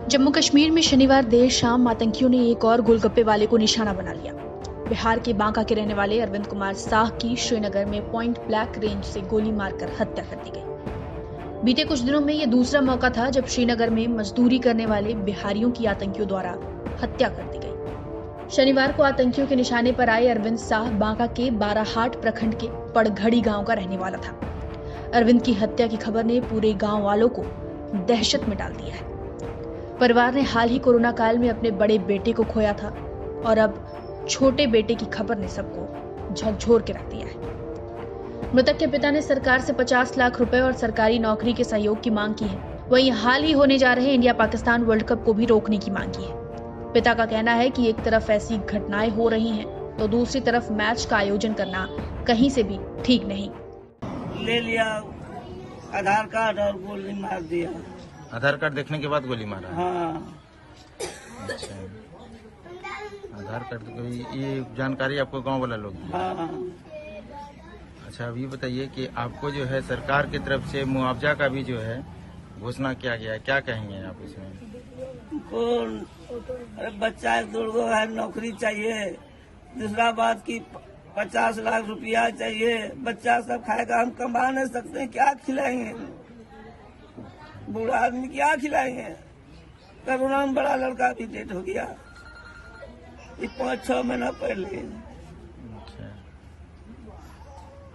जम्मू कश्मीर में शनिवार देर शाम आतंकियों ने एक और गोलगप्पे वाले को निशाना बना लिया। बिहार के बांका के रहने वाले अरविंद कुमार साह की श्रीनगर में पॉइंट ब्लैंक रेंज से गोली मारकर हत्या कर दी गई। बीते कुछ दिनों में यह दूसरा मौका था जब श्रीनगर में मजदूरी करने वाले बिहारियों की आतंकियों द्वारा हत्या कर दी गई। शनिवार को आतंकियों के निशाने पर आए अरविंद साह बांका के बाराहाट प्रखंड के पड़घड़ी गांव का रहने वाला था। अरविंद की हत्या की खबर ने पूरे गांव वालों को दहशत में डाल दिया है। परिवार ने हाल ही कोरोना काल में अपने बड़े बेटे को खोया था और अब छोटे बेटे की खबर ने सबको झकझोर के रख दिया है। मृतक के पिता ने सरकार से 50 लाख रुपए और सरकारी नौकरी के सहयोग की मांग की है। वहीं हाल ही होने जा रहे इंडिया पाकिस्तान वर्ल्ड कप को भी रोकने की मांग की है। पिता का कहना है कि एक तरफ ऐसी घटनाएं हो रही हैं तो दूसरी तरफ मैच का आयोजन करना कहीं से भी ठीक नहीं। ले लिया आधार कार्ड और गोली मार दिया। आधार कार्ड देखने के बाद गोली मारा? हाँ। अच्छा, आधार कार्ड तो ये जानकारी आपको गांव वाला लोग? हाँ। अच्छा, अब ये बताइए कि आपको जो है सरकार की तरफ से मुआवजा का भी जो है घोषणा किया गया है, क्या कहेंगे आप इसमें? कौन बच्चा दुर्गो है, नौकरी चाहिए। दूसरा बात की 50 लाख रुपया चाहिए। बच्चा सब खाएगा, हम कमा नहीं सकते, क्या खिलाएंगे? बूढ़ा आदमी क्या खिलाएंगे? कोरोना में बड़ा लड़का भी डेट हो गया, ये 5-6 महीना पहले। अच्छा,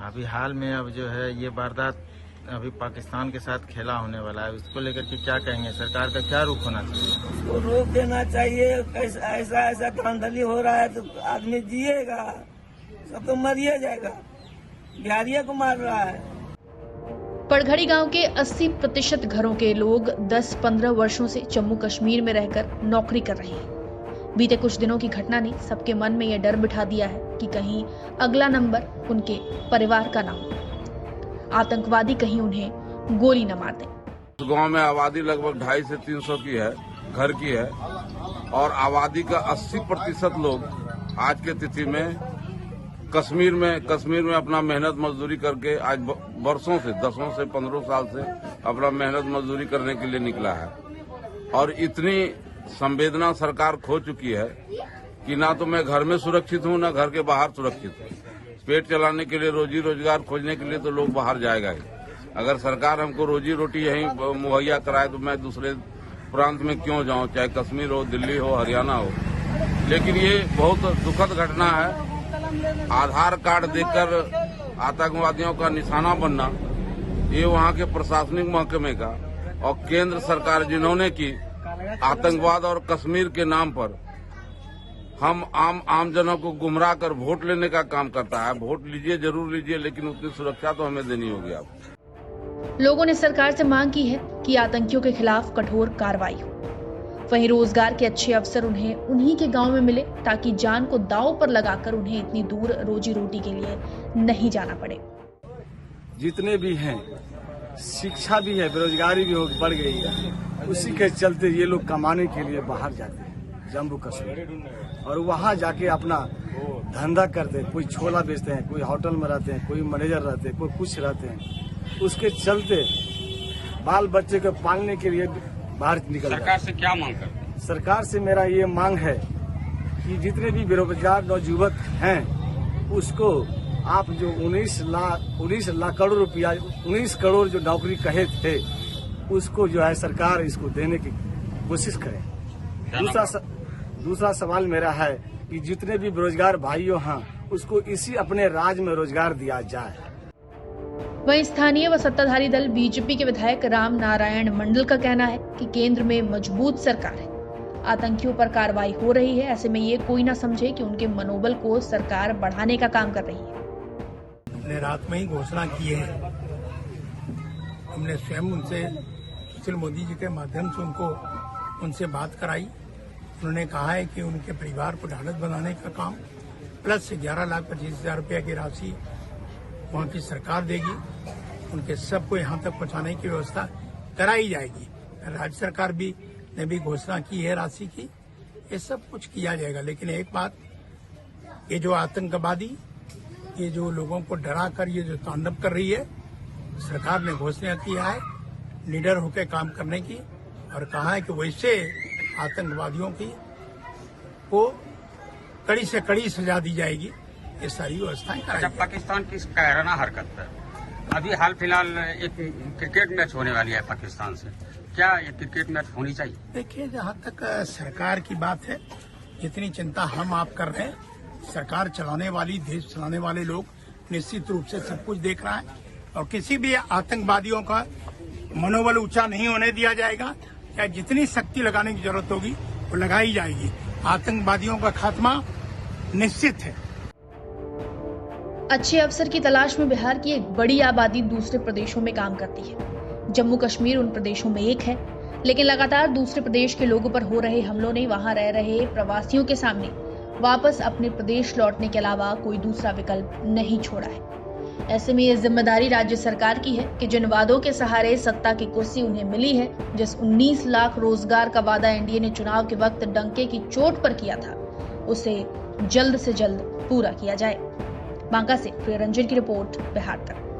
अभी हाल में अब जो है ये वारदात अभी पाकिस्तान के साथ खेला होने वाला है, उसको लेकर के क्या कहेंगे? सरकार का क्या रुख होना चाहिए? उसको रोक देना चाहिए। ऐसा धांधली हो रहा है तो आदमी जिएगा, सब तो मरिए जाएगा। बिहारियों को मार रहा है। पड़घड़ी गांव के 80% घरों के लोग 10-15 वर्षों से जम्मू कश्मीर में रहकर नौकरी कर रहे हैं। बीते कुछ दिनों की घटना ने सबके मन में यह डर बिठा दिया है कि कहीं अगला नंबर उनके परिवार का ना हो, आतंकवादी कहीं उन्हें गोली न मार दें। गांव में आबादी लगभग 250 से 300 की है, घर की है, और आबादी का 80% लोग आज के तिथि में कश्मीर में अपना मेहनत मजदूरी करके आज वर्षों से 10 से 15 साल से अपना मेहनत मजदूरी करने के लिए निकला है। और इतनी संवेदना सरकार खो चुकी है कि ना तो मैं घर में सुरक्षित हूं, ना घर के बाहर सुरक्षित हूं। पेट चलाने के लिए, रोजी रोजगार खोजने के लिए तो लोग बाहर जाएगा ही। अगर सरकार हमको रोजी रोटी यहीं मुहैया कराए तो मैं दूसरे प्रांत में क्यों जाऊं, चाहे कश्मीर हो, दिल्ली हो, हरियाणा हो। लेकिन ये बहुत दुखद घटना है। आधार कार्ड देकर आतंकवादियों का निशाना बनना, ये वहाँ के प्रशासनिक महकमे का और केंद्र सरकार जिन्होंने की आतंकवाद और कश्मीर के नाम पर हम आम जनों को गुमराह कर वोट लेने का काम करता है। वोट लीजिए, जरूर लीजिए, लेकिन उतनी सुरक्षा तो हमें देनी होगी। आप लोगों ने सरकार से मांग की है कि आतंकियों के खिलाफ कठोर कार्रवाई हो। वहीं रोजगार के अच्छे अवसर उन्हें उन्हीं के गांव में मिले ताकि जान को दांव पर लगाकर उन्हें इतनी दूर रोजी रोटी के लिए नहीं जाना पड़े। जितने भी हैं, शिक्षा भी है, बेरोजगारी भी बढ़ गई है, उसी के चलते ये लोग कमाने के लिए बाहर जाते हैं जम्मू कश्मीर, और वहाँ जाके अपना धंधा करते हैं। कोई छोला बेचते हैं, कोई होटल में रहते हैं, कोई मैनेजर रहते हैं, कोई कुछ रहते हैं। उसके चलते बाल बच्चे को पालने के लिए बाहर निकल। सरकार से क्या मांग करते हैं? सरकार से मेरा ये मांग है कि जितने भी बेरोजगार नौजुवक हैं उसको आप जो 19 लाख करोड़ रुपया, 19 करोड़ जो नौकरी कहे थे, उसको जो है सरकार इसको देने की कोशिश करे। दूसरा सवाल मेरा है कि जितने भी बेरोजगार भाइयों हैं उसको इसी अपने राज्य में रोजगार दिया जाए। वहीं स्थानीय व सत्ताधारी दल बीजेपी के विधायक राम नारायण मंडल का कहना है कि केंद्र में मजबूत सरकार है, आतंकियों पर कार्रवाई हो रही है। ऐसे में ये कोई ना समझे कि उनके मनोबल को सरकार बढ़ाने का काम कर रही है। हमने रात में ही घोषणा की है। हमने स्वयं उनसे सुशील मोदी जी के माध्यम से उनसे बात कराई। उन्होंने कहा है कि उनके परिवार को ढाढ़स बनाने का काम प्लस 11,25,000 रुपये की राशि वहाँ की सरकार देगी। उनके सबको यहाँ तक पहुँचाने की व्यवस्था कराई जाएगी। राज्य सरकार ने भी घोषणा की है राशि की। ये सब कुछ किया जाएगा। लेकिन एक बात, ये जो आतंकवादी, ये जो लोगों को डरा कर ये जो तांडव कर रही है, सरकार ने घोषणा किया है निडर होकर काम करने की। और कहा है कि वैसे आतंकवादियों को कड़ी से कड़ी सजा दी जाएगी। ये सारी व्यवस्थाएं कराई जब पाकिस्तान की कायराना हरकत है, अभी हाल फिलहाल एक क्रिकेट मैच होने वाली है पाकिस्तान से, क्या ये क्रिकेट मैच होनी चाहिए? देखिए, जहाँ तक सरकार की बात है, जितनी चिंता हम आप कर रहे हैं, सरकार चलाने वाली, देश चलाने वाले लोग निश्चित रूप से सब कुछ देख रहा है और किसी भी आतंकवादियों का मनोबल ऊंचा नहीं होने दिया जाएगा। या जितनी शक्ति लगाने की जरूरत होगी वो लगाई जाएगी। आतंकवादियों का खात्मा निश्चित है। अच्छे अवसर की तलाश में बिहार की एक बड़ी आबादी दूसरे प्रदेशों में काम करती है। जम्मू कश्मीर उन प्रदेशों में एक है, लेकिन लगातार दूसरे प्रदेश के लोगों पर हो रहे हमलों ने वहां रह रहे प्रवासियों के सामने वापस अपने प्रदेश लौटने के अलावा कोई दूसरा विकल्प नहीं छोड़ा है। ऐसे में ये जिम्मेदारी राज्य सरकार की है कि जिन वादों के सहारे सत्ता की कुर्सी उन्हें मिली है, जिस 19 लाख रोजगार का वादा एनडीए ने चुनाव के वक्त डंके की चोट पर किया था, उसे जल्द से जल्द पूरा किया जाए। बांका से प्रियरंजन की रिपोर्ट, बिहार तक।